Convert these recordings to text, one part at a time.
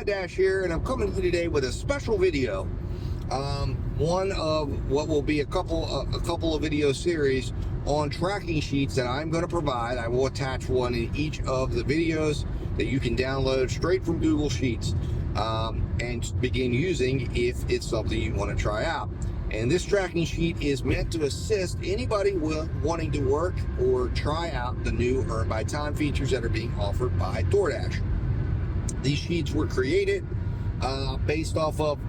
Dash here, and I'm coming to you today with a special video. One of what will be a couple of video series on tracking sheets that I'm going to provide. I will attach one in each of the videos that you can download straight from Google Sheets and begin using if it's something you want to try out. And this tracking sheet is meant to assist anybody wanting to work or try out the new Earn by Time features that are being offered by DoorDash. These sheets were created based off of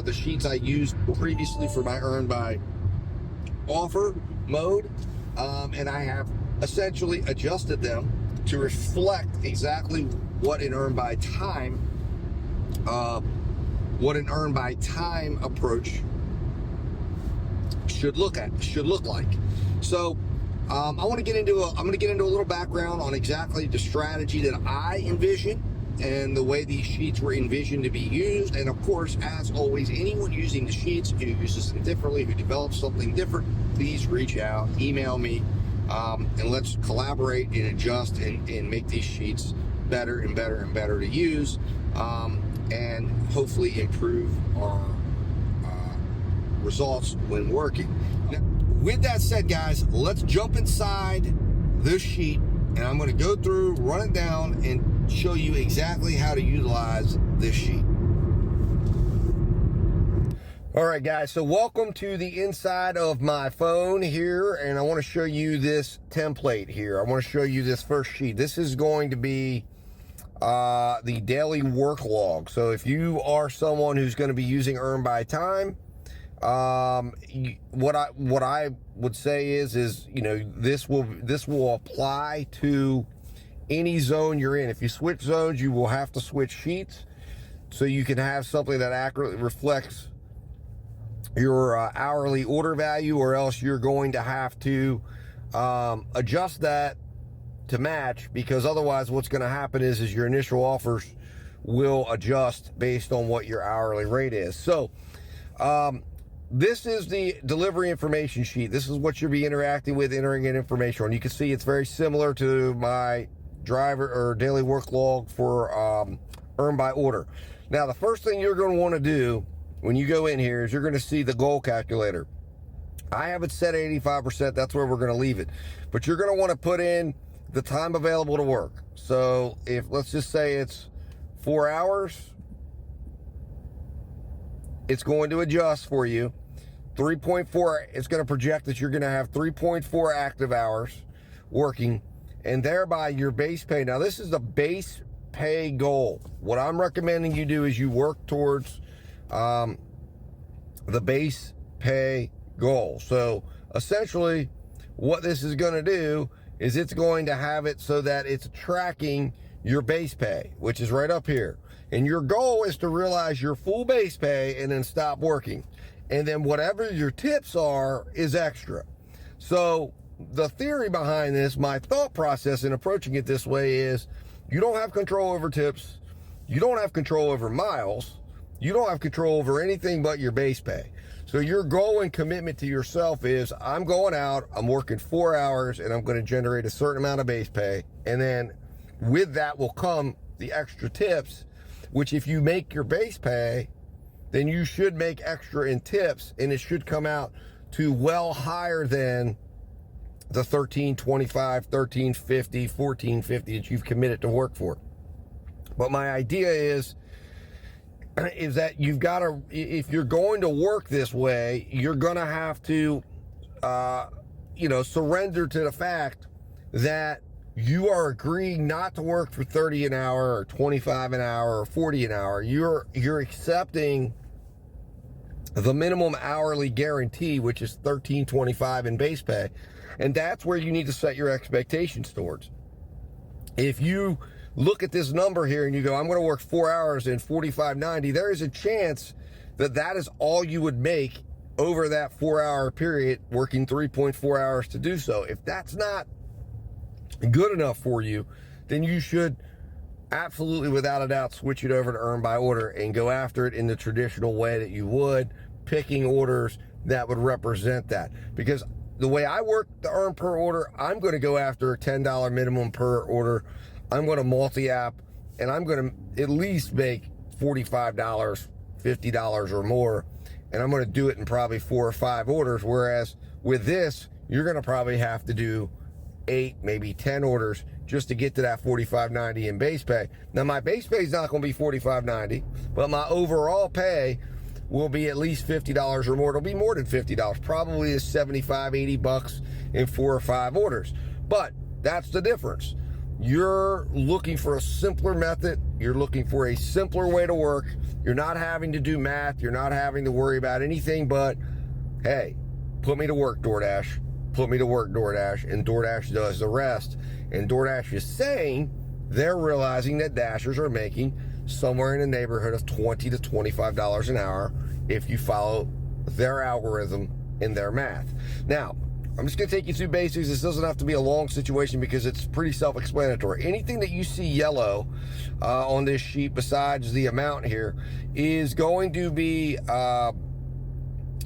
the sheets I used previously for my Earn by Offer mode, and I have essentially adjusted them to reflect exactly what an Earn by Time approach should look like. So I'm going to get into a little background on exactly the strategy that I envision and the way these sheets were envisioned to be used. And of course, as always, anyone using the sheets who uses them differently, who develops something different, please reach out, email me, and let's collaborate and adjust and make these sheets better and better and better to use, and hopefully improve our results when working. Now, with that said, guys, let's jump inside this sheet, and I'm going to go through, run it down, and show you exactly how to utilize this sheet. All right, guys, so welcome to the inside of my phone here, and I want to show you this template here. I want to show you this first sheet. This is going to be the daily work log. So if you are someone who's going to be using Earn by Time, what I would say is you know, this will apply to any zone you're in. If you switch zones, you will have to switch sheets so you can have something that accurately reflects your hourly order value, or else you're going to have to adjust that to match, because otherwise what's going to happen is your initial offers will adjust based on what your hourly rate is. So this is the delivery information sheet. This is what you'll be interacting with, entering in information on. You can see it's very similar to my driver or daily work log for Earn by Order. Now, the first thing you're going to want to do when you go in here is you're going to see the goal calculator. I have it set at 85%. That's where we're going to leave it. But you're going to want to put in the time available to work. So if, let's just say it's 4 hours, it's going to adjust for you. 3.4, it's going to project that you're going to have 3.4 active hours working, and thereby your base pay. Now, this is the base pay goal. What I'm recommending you do is you work towards the base pay goal. So essentially what this is going to do is it's going to have it so that it's tracking your base pay, which is right up here. And your goal is to realize your full base pay and then stop working. And then whatever your tips are is extra. So the theory behind this, my thought process in approaching it this way, is you don't have control over tips. You don't have control over miles. You don't have control over anything but your base pay. So your goal and commitment to yourself is, I'm going out, I'm working 4 hours, and I'm going to generate a certain amount of base pay. And then with that will come the extra tips, which if you make your base pay, then you should make extra in tips, and it should come out to well higher than the $13.25, $13.50, $14.50 that you've committed to work for. But my idea is that you've got to, if you're going to work this way, you're going to have to, surrender to the fact that you are agreeing not to work for 30 an hour or 25 an hour or 40 an hour. You're accepting the minimum hourly guarantee, which is $13.25 in base pay. And that's where you need to set your expectations towards. If you look at this number here and you go, I'm going to work 4 hours and $45.90, there is a chance that that is all you would make over that 4 hour period, working 3.4 hours to do so. If that's not good enough for you, then you should absolutely, without a doubt, switch it over to Earn by Order and go after it in the traditional way that you would, picking orders that would represent that. Because the way I work the Earn per order, I'm going to go after a $10 minimum per order. I'm going to multi-app, and I'm going to at least make $45, $50 or more, and I'm going to do it in probably 4 or 5 orders. Whereas with this, you're going to probably have to do 8, maybe 10 orders just to get to that $45.90 in base pay. Now, my base pay is not going to be $45.90, but my overall pay will be at least $50 or more. It'll be more than $50, probably is $75, $80 in 4 or 5 orders. But that's the difference. You're looking for a simpler method. You're looking for a simpler way to work. You're not having to do math. You're not having to worry about anything but, hey, put me to work, DoorDash. Put me to work, DoorDash. And DoorDash does the rest. And DoorDash is saying they're realizing that Dashers are making somewhere in the neighborhood of $20 to $25 an hour if you follow their algorithm and their math. Now, I'm just going to take you through basics. This doesn't have to be a long situation because it's pretty self-explanatory. Anything that you see yellow on this sheet besides the amount here is going to be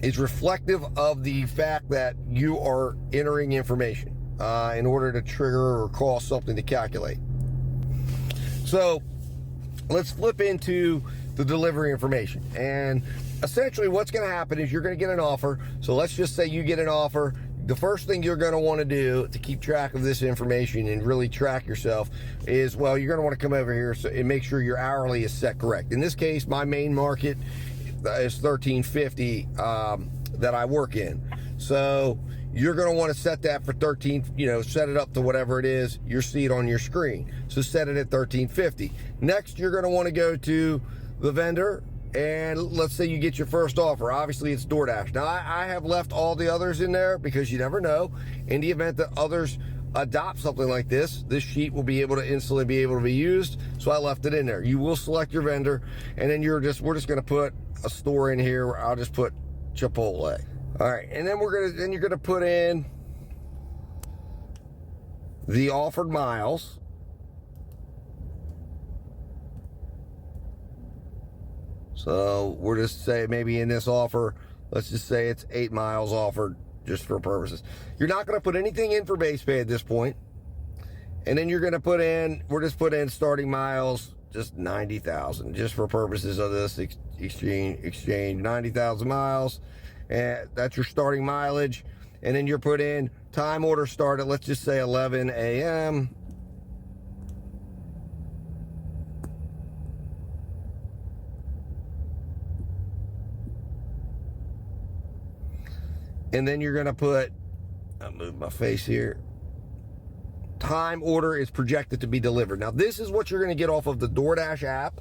is reflective of the fact that you are entering information in order to trigger or cause something to calculate. So let's flip into the delivery information. And essentially what's going to happen is you're going to get an offer. So let's just say you get an offer. The first thing you're going to want to do to keep track of this information and really track yourself is, well, you're going to want to come over here and make sure your hourly is set correct. In this case, my main market is $13.50 that I work in. So you're going to want to set that for 13, set it up to whatever it is you see it on your screen. So set it at $13.50. Next, you're going to want to go to the vendor, and let's say you get your first offer. Obviously, it's DoorDash. Now, I have left all the others in there because you never know. In the event that others adopt something like this sheet will be able to instantly be able to be used. So I left it in there. You will select your vendor, and then we're just going to put a store in here where I'll just put Chipotle. All right, and then you're gonna put in the offered miles. So we're just say maybe in this offer, let's just say it's 8 miles offered just for purposes. You're not gonna put anything in for base pay at this point. And then you're gonna we're just put in starting miles, just 90,000, just for purposes of this exchange, 90,000 miles. And that's your starting mileage. And then you're put in time order start at, let's just say 11 a.m. And then you're going to put, I'll move my face here, time order is projected to be delivered. Now, this is what you're going to get off of the DoorDash app.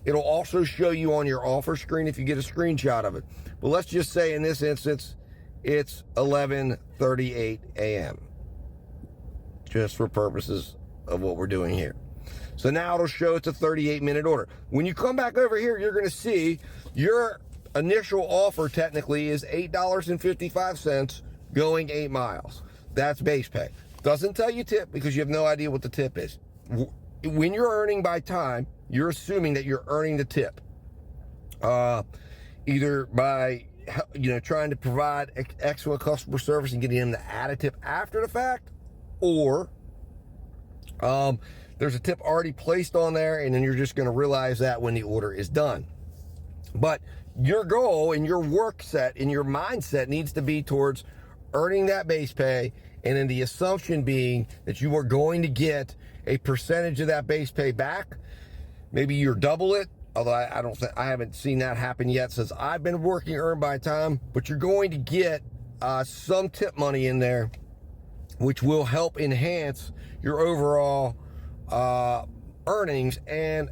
It'll also show you on your offer screen if you get a screenshot of it. But let's just say in this instance, it's 11:38 a.m. just for purposes of what we're doing here. So now it'll show it's a 38-minute order. When you come back over here, you're going to see your initial offer technically is $8.55 going 8 miles. That's base pay. Doesn't tell you tip because you have no idea what the tip is. When you're earning by time, you're assuming that you're earning the tip, either by trying to provide excellent customer service and getting them to add a tip after the fact, or there's a tip already placed on there, and then you're just going to realize that when the order is done. But your goal and your work set and your mindset needs to be towards earning that base pay, and then the assumption being that you are going to get a percentage of that base pay back. Maybe you're double it, although I haven't seen that happen yet since I've been working earn by time, but you're going to get some tip money in there, which will help enhance your overall earnings and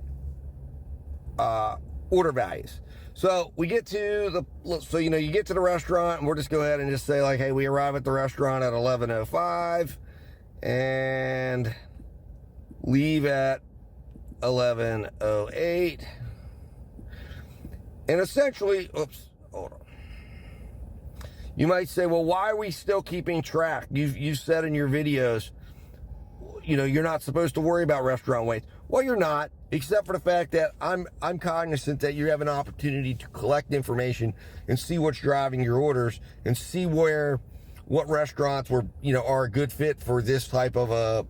order values. So we get to you get to the restaurant, and we'll just go ahead and just say, like, hey, we arrive at the restaurant at 11:05 and leave at 11:08. And essentially, hold on. You might say, well, why are we still keeping track? You've said in your videos, you're not supposed to worry about restaurant waits. Well, you're not, except for the fact that I'm cognizant that you have an opportunity to collect information and see what's driving your orders and see where what restaurants are a good fit for this type of a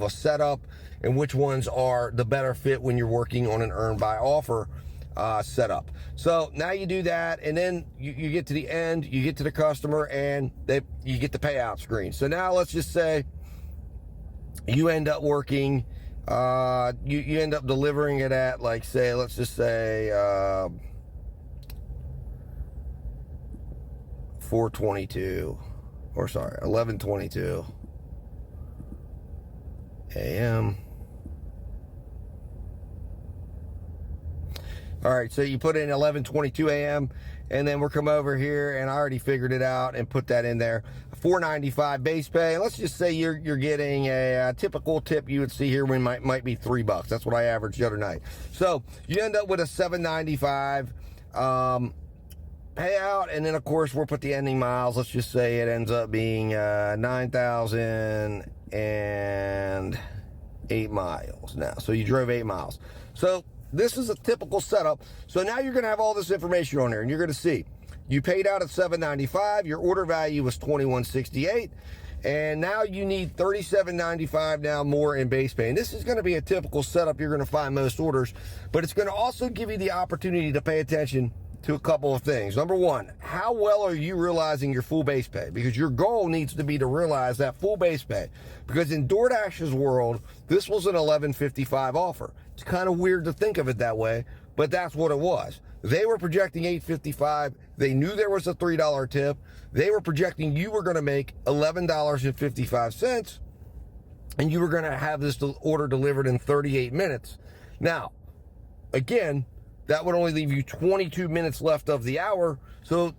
setup, and which ones are the better fit when you're working on an earn by offer setup. So now you do that, and then you get to the end, you get to the customer, and you get the payout screen. So now let's just say you end up working, you end up delivering it at, like, say, let's just say 4:22, or sorry, 11:22 a.m. All right, so you put in 11:22 a.m., and then we'll come over here, and I already figured it out and put that in there. $4.95 base pay. Let's just say you're getting a typical tip you would see here when might be $3. That's what I averaged the other night. So you end up with a $7.95 payout, and then of course we'll put the ending miles. Let's just say it ends up being 9,008 miles now. So you drove 8 miles. So this is a typical setup. So now you're going to have all this information on there, and you're going to see you paid out at $7.95. Your order value was $21.68, and now you need $37.95 now more in base pay. And this is going to be a typical setup you're going to find most orders, but it's going to also give you the opportunity to pay attention to a couple of things. Number one, how well are you realizing your full base pay? Because your goal needs to be to realize that full base pay. Because in DoorDash's world, this was an $11.55 offer. It's kind of weird to think of it that way, but that's what it was. They were projecting $8.55. They knew there was a $3 tip. They were projecting you were going to make $11.55, and you were going to have this order delivered in 38 minutes. Now, again, that would only leave you 22 minutes left of the hour. So,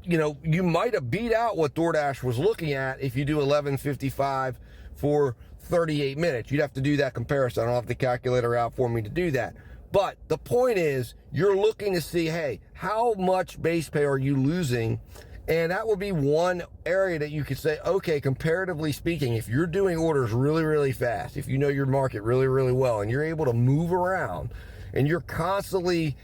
you might have beat out what DoorDash was looking at if you do $11.55 for 38 minutes. You'd have to do that comparison. I don't have the calculator out for me to do that. But the point is, you're looking to see, hey, how much base pay are you losing? And that would be one area that you could say, okay, comparatively speaking, if you're doing orders really, really fast, if you know your market really, really well, and you're able to move around, and you're constantly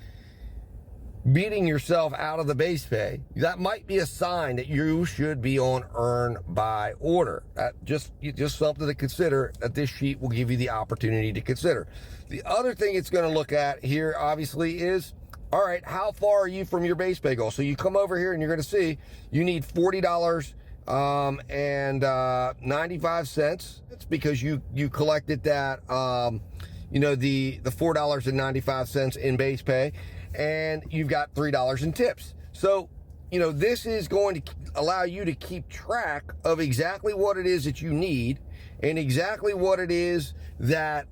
beating yourself out of the base pay, that might be a sign that you should be on earn by order. That just something to consider, that this sheet will give you the opportunity to consider. The other thing it's going to look at here, obviously, is, all right, how far are you from your base pay goal? So you come over here and you're going to see you need $40 and 95 cents. It's because you collected that the $4.95 in base pay, and you've got $3 in tips. So, this is going to allow you to keep track of exactly what it is that you need, and exactly what it is that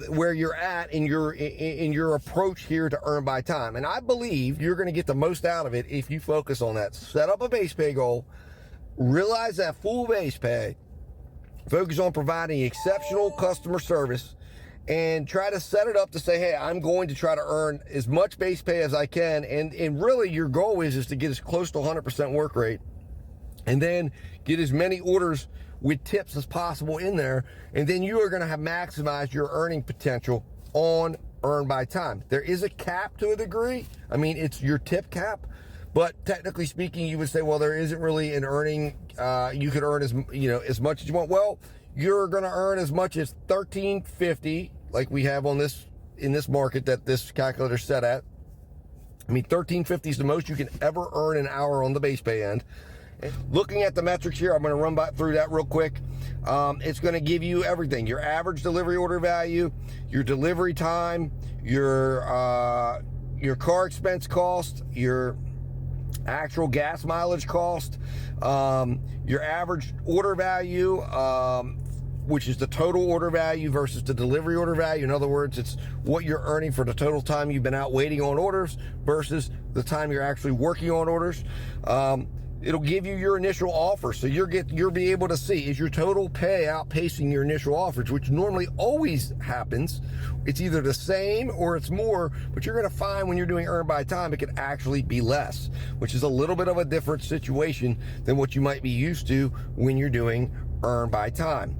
where you're at in your approach here to earn by time. And I believe you're going to get the most out of it if you focus on that. Set up a base pay goal, realize that full base pay, focus on providing exceptional customer service, and try to set it up to say, hey, I'm going to try to earn as much base pay as I can. And really your goal is to get as close to 100% work rate, and then get as many orders with tips as possible in there. And then you are going to have maximized your earning potential on earn by time. There is a cap to a degree. I mean, it's your tip cap. But technically speaking, you would say, well, there isn't really an earning. You could earn as much as you want. Well, you're going to earn as much as $13.50, like we have in this market that this calculator set at. I mean, $13.50 is the most you can ever earn an hour on the base pay end. And looking at the metrics here, I'm going to run through that real quick. It's going to give you everything: your average delivery order value, your delivery time, your car expense cost, your actual gas mileage cost, your average order value, which is the total order value versus the delivery order value. In other words, it's what you're earning for the total time you've been out waiting on orders versus the time you're actually working on orders. It'll give you your initial offer, so you'll be able to see, is your total pay outpacing your initial offers, which normally always happens. It's either the same or it's more, but you're going to find when you're doing earn by time, it can actually be less, which is a little bit of a different situation than what you might be used to when you're doing earn by time.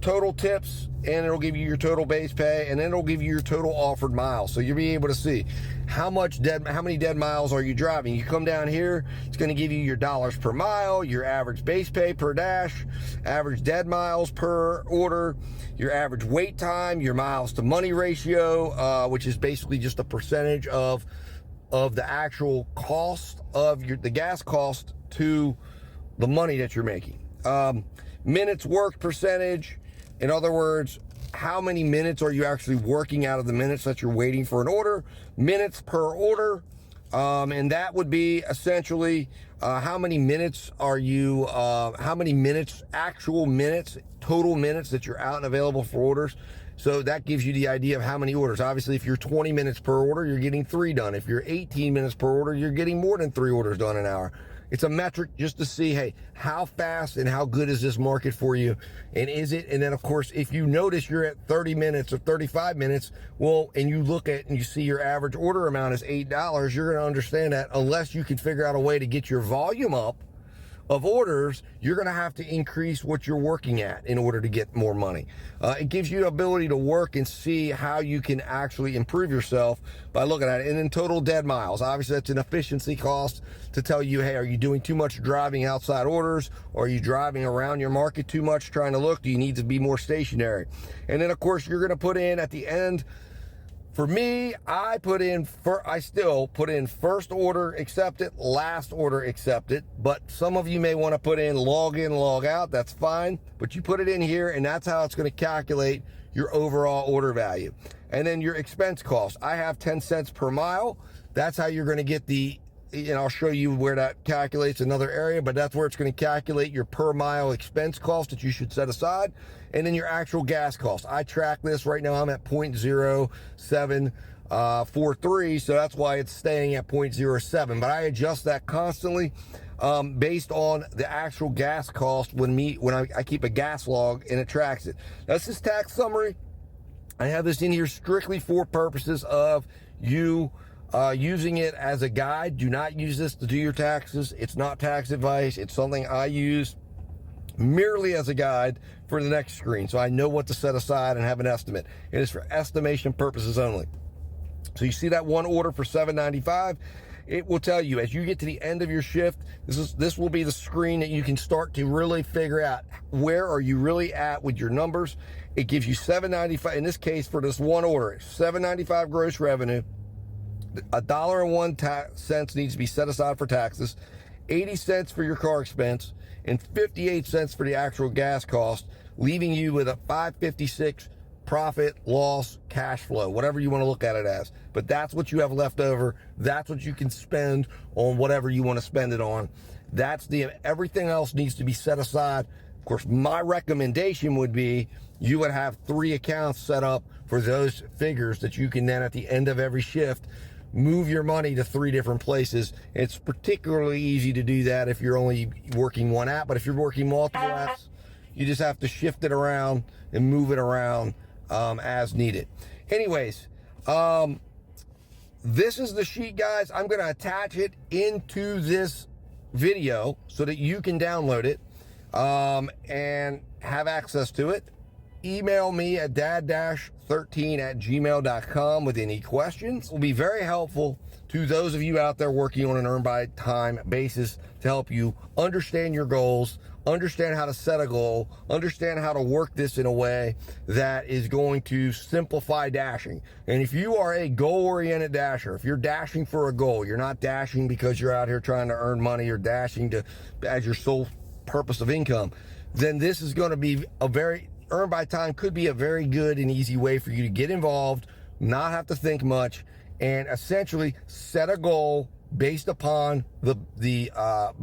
total tips, and it'll give you your total base pay, and then it'll give you your total offered miles. So you'll be able to see how many dead miles are you driving. You come down here, it's going to give you your dollars per mile, your average base pay per dash, average dead miles per order, your average wait time, your miles to money ratio, which is basically just a percentage of the actual cost of the gas cost to the money that you're making. Minutes worked percentage. In other words, how many minutes are you actually working out of the minutes that you're waiting for an order? Minutes per order. And that would be essentially how many minutes are you, actual minutes, total minutes that you're out and available for orders. So that gives you the idea of how many orders. Obviously, if you're 20 minutes per order, you're getting 3 done. If you're 18 minutes per order, you're getting more than 3 orders done an hour. It's a metric just to see, hey, how fast and how good is this market for you? And is it? And then, of course, if you notice you're at 30 minutes or 35 minutes, well, and you look at and you see your average order amount is $8, you're going to understand that unless you can figure out a way to get your volume up of orders, you're going to have to increase what you're working at in order to get more money. It gives you the ability to work and see how you can actually improve yourself by looking at it. And then total dead miles, obviously that's an efficiency cost to tell you, hey, are you doing too much driving outside orders, or are you driving around your market too much trying to look? Do you need to be more stationary? And then of course you're going to put in at the end. For me, I still put in first order accepted, last order accepted, but some of you may want to put in log in, log out. That's fine, but you put it in here, and that's how it's going to calculate your overall order value. And then your expense cost. I have 10 cents per mile. That's how you're going to get I'll show you where that calculates another area, but that's where it's going to calculate your per mile expense cost that you should set aside. And then your actual gas cost. I track this right now. I'm at 0.0743, so that's why it's staying at 0.07. But I adjust that constantly based on the actual gas cost when I keep a gas log, and it tracks it. That's this tax summary. I have this in here strictly for purposes of you using it as a guide. Do not use this to do your taxes. It's not tax advice. It's something I use merely as a guide for the next screen, so I know what to set aside and have an estimate. It is for estimation purposes only. So you see that one order for $7.95. It will tell you as you get to the end of your shift, this will be the screen that you can start to really figure out where are you really at with your numbers. It gives you $7.95 in this case for this one order. $7.95 gross revenue. $1.01 needs to be set aside for taxes, 80 cents for your car expense, and 58 cents for the actual gas cost, leaving you with a $5.56 profit, loss, cash flow, whatever you want to look at it as. But that's what you have left over. That's what you can spend on whatever you want to spend it on. Everything else needs to be set aside. Of course, my recommendation would be you would have 3 accounts set up for those figures that you can then at the end of every shift move your money to 3 different places. It's particularly easy to do that if you're only working one app, but if you're working multiple apps, you just have to shift it around and move it around as needed. Anyways, this is the sheet, guys. I'm going to attach it into this video so that you can download it and have access to it. Email me at dad-13@gmail.com with any questions. It will be very helpful to those of you out there working on an earn by time basis to help you understand your goals, understand how to set a goal, understand how to work this in a way that is going to simplify dashing. And if you are a goal-oriented dasher, if you're dashing for a goal, you're not dashing because you're out here trying to earn money, you're dashing as your sole purpose of income, then this is going to be earn by time could be a very good and easy way for you to get involved, not have to think much, and essentially set a goal based upon the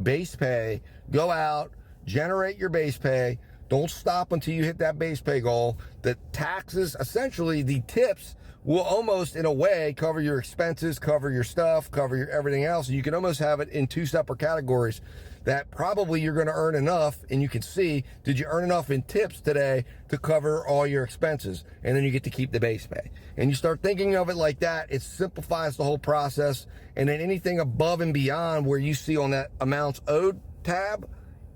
base pay. Go out, generate your base pay. Don't stop until you hit that base pay goal. The taxes, essentially the tips, will almost in a way cover your expenses, cover your stuff, cover your everything else. You can almost have it in 2 separate categories that probably you're going to earn enough, and you can see, did you earn enough in tips today to cover all your expenses? And then you get to keep the base pay. And you start thinking of it like that, it simplifies the whole process. And then anything above and beyond where you see on that amounts owed tab,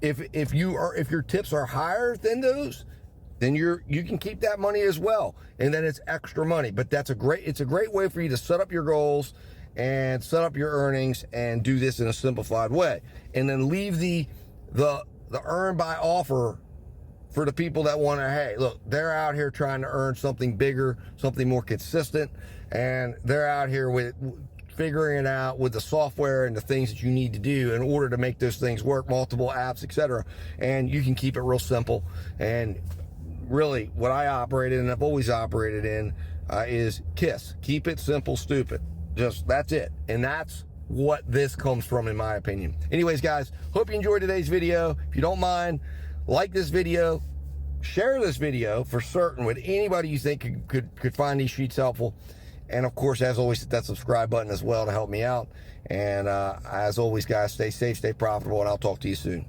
if your tips are higher than those, then you can keep that money as well, and then it's extra money. But it's a great way for you to set up your goals and set up your earnings and do this in a simplified way, and then leave the earn by offer for the people that want to, hey, look, they're out here trying to earn something bigger, something more consistent, and they're out here with figuring it out with the software and the things that you need to do in order to make those things work, multiple apps, etc. And you can keep it real simple. And really, what I operated and I've always operated in is KISS. Keep it simple, stupid. Just, that's it. And that's what this comes from, in my opinion. Anyways, guys, hope you enjoyed today's video. If you don't mind, like this video, share this video for certain with anybody you think could find these sheets helpful. And of course, as always, hit that subscribe button as well to help me out. And as always, guys, stay safe, stay profitable, and I'll talk to you soon.